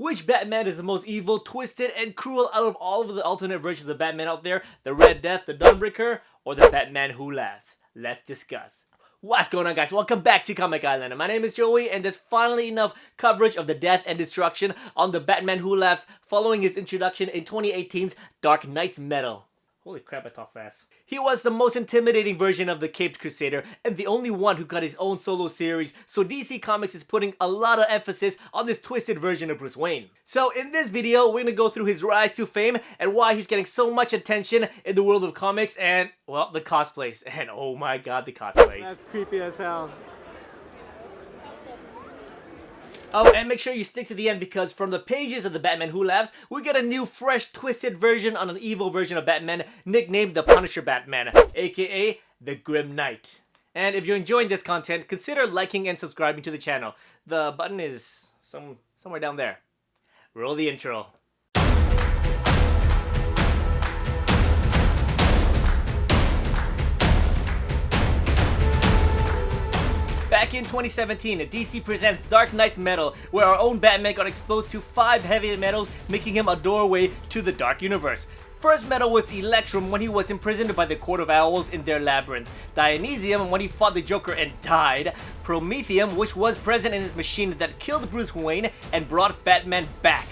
Which Batman is the most evil, twisted, and cruel out of all of the alternate versions of Batman out there? The Red Death, the Dawnbreaker, or the Batman Who Laughs? Let's discuss. What's going on, guys? Welcome back to Comic Island. My name is Joey, and there's finally enough coverage of the death and destruction on the Batman Who Laughs following his introduction in 2018's Dark Knight's Metal. Holy crap, I talk fast. He was the most intimidating version of the Caped Crusader and the only one who got his own solo series, so DC Comics is putting a lot of emphasis on this twisted version of Bruce Wayne. So in this video, we're gonna go through his rise to fame and why he's getting so much attention in the world of comics and, well, the cosplays. And oh my god, the cosplays. That's creepy as hell. Oh, and make sure you stick to the end because from the pages of the Batman Who Laughs, we get a new, fresh, twisted version on an evil version of Batman nicknamed the Punisher Batman, aka the Grim Knight. And if you're enjoying this content, consider liking and subscribing to the channel. The button is somewhere down there. Roll the intro. Back in 2017, DC presents Dark Knight's Metal, where our own Batman got exposed to 5 heavy metals, making him a doorway to the Dark Universe. First metal was Electrum when he was imprisoned by the Court of Owls in their labyrinth, Dionysium when he fought the Joker and died, Promethium which was present in his machine that killed Bruce Wayne and brought Batman back,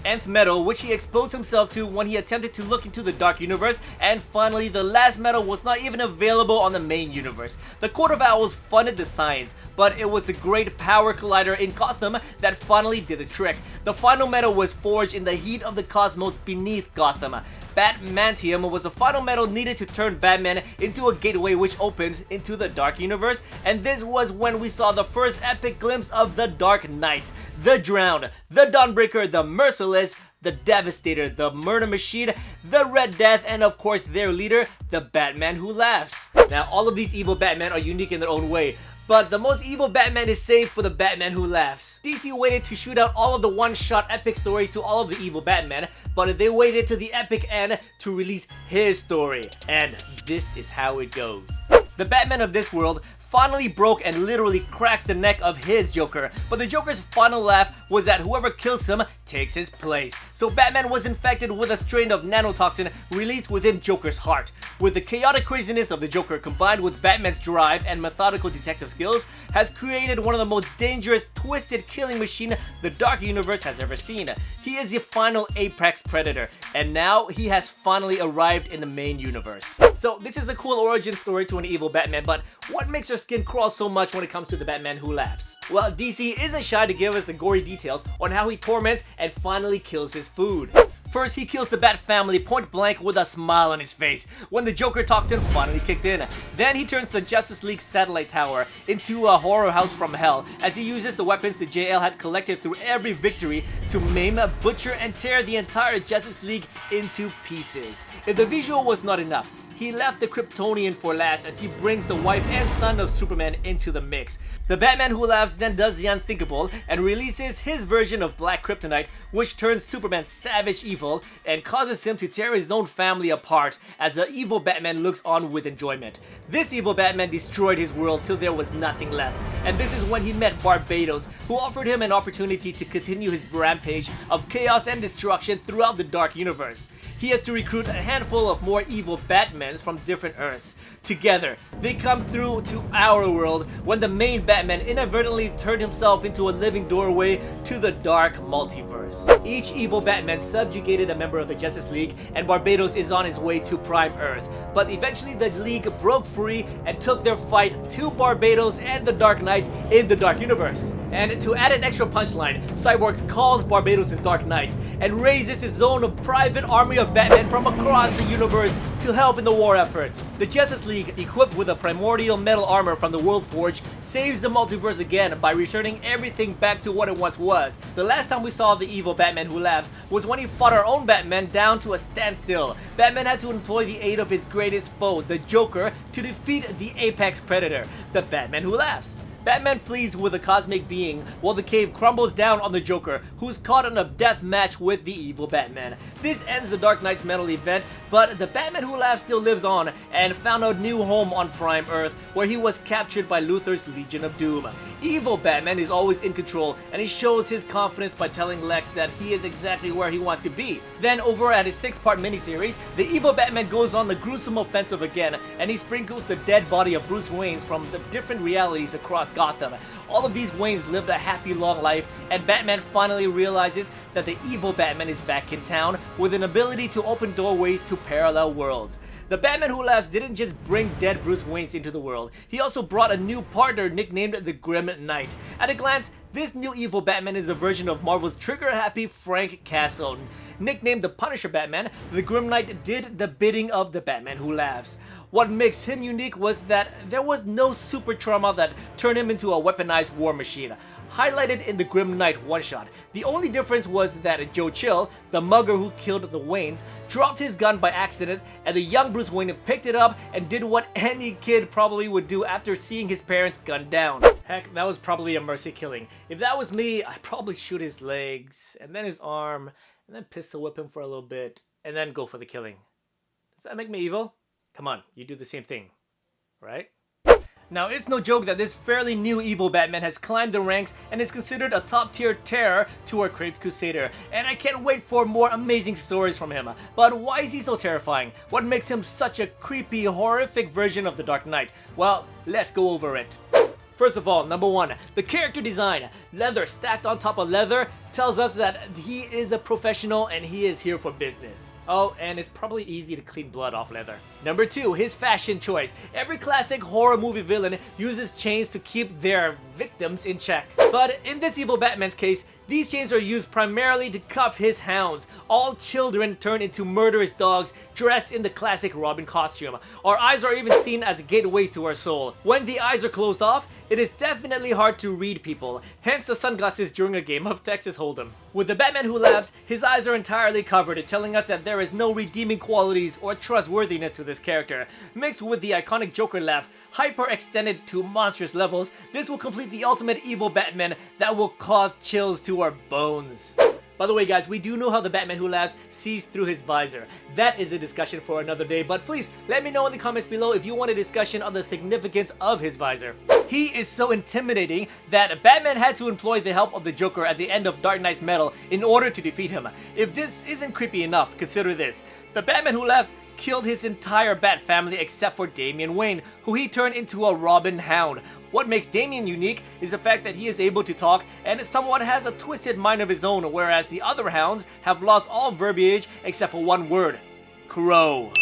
Nth metal, which he exposed himself to when he attempted to look into the Dark Universe, and finally, the last metal was not even available on the main universe. The Court of Owls funded the science, but it was the great power collider in Gotham that finally did the trick. The final metal was forged in the heat of the cosmos beneath Gotham. Batmantium was the final metal needed to turn Batman into a gateway which opens into the Dark Universe, and this was when we saw the first epic glimpse of the Dark Knights, the Drowned, the Dawnbreaker, the Merciless, the Devastator, the Murder Machine, the Red Death, and of course their leader, the Batman Who Laughs. Now all of these evil Batman are unique in their own way, but the most evil Batman is saved for the Batman Who Laughs. DC waited to shoot out all of the one-shot epic stories to all of the evil Batman, but they waited to the epic end to release his story. And this is how it goes. The Batman of this world finally broke and literally cracks the neck of his Joker, but the Joker's final laugh was that whoever kills him takes his place. So Batman was infected with a strain of nanotoxin released within Joker's heart. With the chaotic craziness of the Joker combined with Batman's drive and methodical detective skills, has created one of the most dangerous, twisted killing machine the Dark Universe has ever seen. He is the final apex predator, and now he has finally arrived in the main universe. So this is a cool origin story to an evil Batman, but what makes our skin crawl so much when it comes to the Batman Who Laughs? Well, DC isn't shy to give us the gory details on how he torments and finally kills his food. First, he kills the Bat family point blank with a smile on his face when the Joker toxin finally kicked in. Then he turns the Justice League satellite tower into a horror house from hell as he uses the weapons the JL had collected through every victory to maim, butcher, and tear the entire Justice League into pieces. If the visual was not enough, he left the Kryptonian for last as he brings the wife and son of Superman into the mix. The Batman Who Laughs then does the unthinkable and releases his version of Black Kryptonite, which turns Superman savage evil and causes him to tear his own family apart as the evil Batman looks on with enjoyment. This evil Batman destroyed his world till there was nothing left, and this is when he met Barbados, who offered him an opportunity to continue his rampage of chaos and destruction throughout the Dark Universe. He has to recruit a handful of more evil Batmans from different Earths. Together, they come through to our world when the main Batman inadvertently turned himself into a living doorway to the dark multiverse. Each evil Batman subjugated a member of the Justice League, and Barbados is on his way to Prime Earth. But eventually the League broke free and took their fight to Barbados and the Dark Knights in the Dark Universe. And to add an extra punchline, Cyborg calls Barbados his Dark Knights and raises his own private army of Batman from across the universe to help in the war efforts. The Justice League, equipped with a primordial metal armor from the World Forge, saves the multiverse again by returning everything back to what it once was. The last time we saw the evil Batman Who Laughs was when he fought our own Batman down to a standstill. Batman had to employ the aid of his greatest foe, the Joker, to defeat the apex predator, the Batman Who Laughs. Batman flees with a cosmic being while the cave crumbles down on the Joker, who's caught in a death match with the evil Batman. This ends the Dark Knight's Metal event, but the Batman Who Laughs still lives on and found a new home on Prime Earth, where he was captured by Luthor's Legion of Doom. Evil Batman is always in control, and he shows his confidence by telling Lex that he is exactly where he wants to be. Then over at his 6-part miniseries, the evil Batman goes on the gruesome offensive again, and he sprinkles the dead body of Bruce Wayne from the different realities across Gotham. All of these Waynes lived a happy long life, and Batman finally realizes that the evil Batman is back in town with an ability to open doorways to parallel worlds. The Batman Who Laughs didn't just bring dead Bruce Wayne into the world, he also brought a new partner nicknamed the Grim Knight. At a glance, this new evil Batman is a version of Marvel's trigger-happy Frank Castle. Nicknamed the Punisher Batman, the Grim Knight did the bidding of the Batman Who Laughs. What makes him unique was that there was no super trauma that turned him into a weaponized war machine, highlighted in the Grim Knight one-shot. The only difference was that Joe Chill, the mugger who killed the Waynes, dropped his gun by accident, and the young Bruce Wayne picked it up and did what any kid probably would do after seeing his parents gunned down. Heck, that was probably a mercy killing. If that was me, I'd probably shoot his legs, and then his arm, and then pistol whip him for a little bit, and then go for the killing. Does that make me evil? Come on, you do the same thing, right? Now, it's no joke that this fairly new evil Batman has climbed the ranks and is considered a top-tier terror to our Caped Crusader, and I can't wait for more amazing stories from him. But why is he so terrifying? What makes him such a creepy, horrific version of the Dark Knight? Well, let's go over it. First of all, number 1, the character design. Leather stacked on top of leather tells us that he is a professional and he is here for business. Oh, and it's probably easy to clean blood off leather. Number 2, his fashion choice. Every classic horror movie villain uses chains to keep their victims in check. But in this evil Batman's case, these chains are used primarily to cuff his hounds. All children turn into murderous dogs dressed in the classic Robin costume. Our eyes are even seen as gateways to our soul. When the eyes are closed off, it is definitely hard to read people, hence the sunglasses during a game of Texas Hold'em. With the Batman Who Laughs, his eyes are entirely covered, telling us that there is no redeeming qualities or trustworthiness to this character. Mixed with the iconic Joker laugh, hyper extended to monstrous levels, this will complete the ultimate evil Batman that will cause chills to our bones. By the way guys, we do know how the Batman Who Laughs sees through his visor. That is a discussion for another day, but please let me know in the comments below if you want a discussion on the significance of his visor. He is so intimidating that Batman had to employ the help of the Joker at the end of Dark Knight's Metal in order to defeat him. If this isn't creepy enough, consider this. The Batman Who Laughs killed his entire Bat family except for Damian Wayne, who he turned into a Robin Hound. What makes Damian unique is the fact that he is able to talk and somewhat has a twisted mind of his own, whereas the other hounds have lost all verbiage except for one word: crow.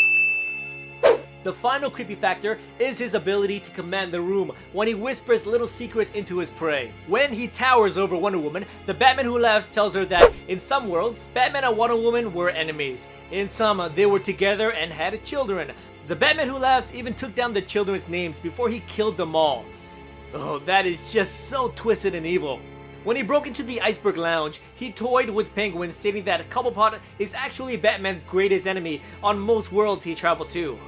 The final creepy factor is his ability to command the room when he whispers little secrets into his prey. When he towers over Wonder Woman, the Batman Who Laughs tells her that in some worlds, Batman and Wonder Woman were enemies. In some, they were together and had children. The Batman Who Laughs even took down the children's names before he killed them all. Oh, that is just so twisted and evil. When he broke into the Iceberg Lounge, he toyed with Penguin, stating that Cobblepot is actually Batman's greatest enemy on most worlds he traveled to.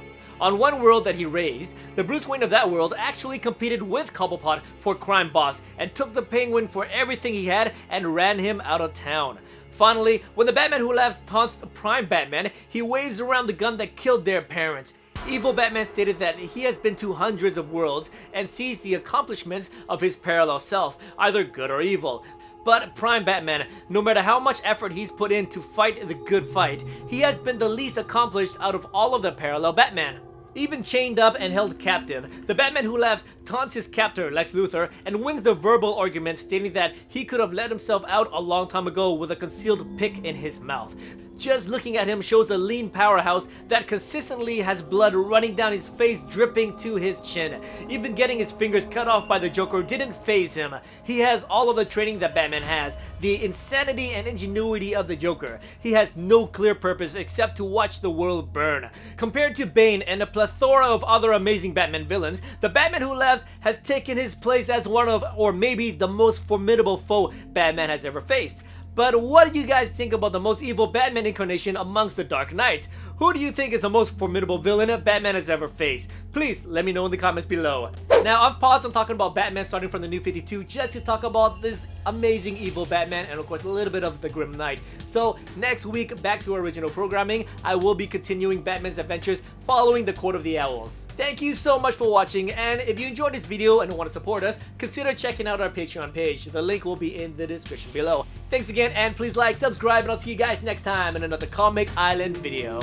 On one world that he raised, the Bruce Wayne of that world actually competed with Cobblepot for Crime Boss and took the Penguin for everything he had and ran him out of town. Finally, when the Batman Who Laughs taunts Prime Batman, he waves around the gun that killed their parents. Evil Batman stated that he has been to hundreds of worlds and sees the accomplishments of his parallel self, either good or evil. But Prime Batman, no matter how much effort he's put in to fight the good fight, he has been the least accomplished out of all of the parallel Batman. Even chained up and held captive, the Batman Who Laughs taunts his captor, Lex Luthor, and wins the verbal argument, stating that he could have let himself out a long time ago with a concealed pick in his mouth. Just looking at him shows a lean powerhouse that consistently has blood running down his face, dripping to his chin. Even getting his fingers cut off by the Joker didn't faze him. He has all of the training that Batman has, the insanity and ingenuity of the Joker. He has no clear purpose except to watch the world burn. Compared to Bane and a plethora of other amazing Batman villains, the Batman Who Laughs has taken his place as one of, or maybe the most formidable foe Batman has ever faced. But what do you guys think about the most evil Batman incarnation amongst the Dark Knights? Who do you think is the most formidable villain Batman has ever faced? Please let me know in the comments below. Now, I've paused on talking about Batman starting from the New 52 just to talk about this amazing evil Batman and of course a little bit of the Grim Knight. So next week, back to original programming, I will be continuing Batman's adventures following the Court of the Owls. Thank you so much for watching, and if you enjoyed this video and want to support us, consider checking out our Patreon page. The link will be in the description below. Thanks again, and please like, subscribe, and I'll see you guys next time in another Comic Island video.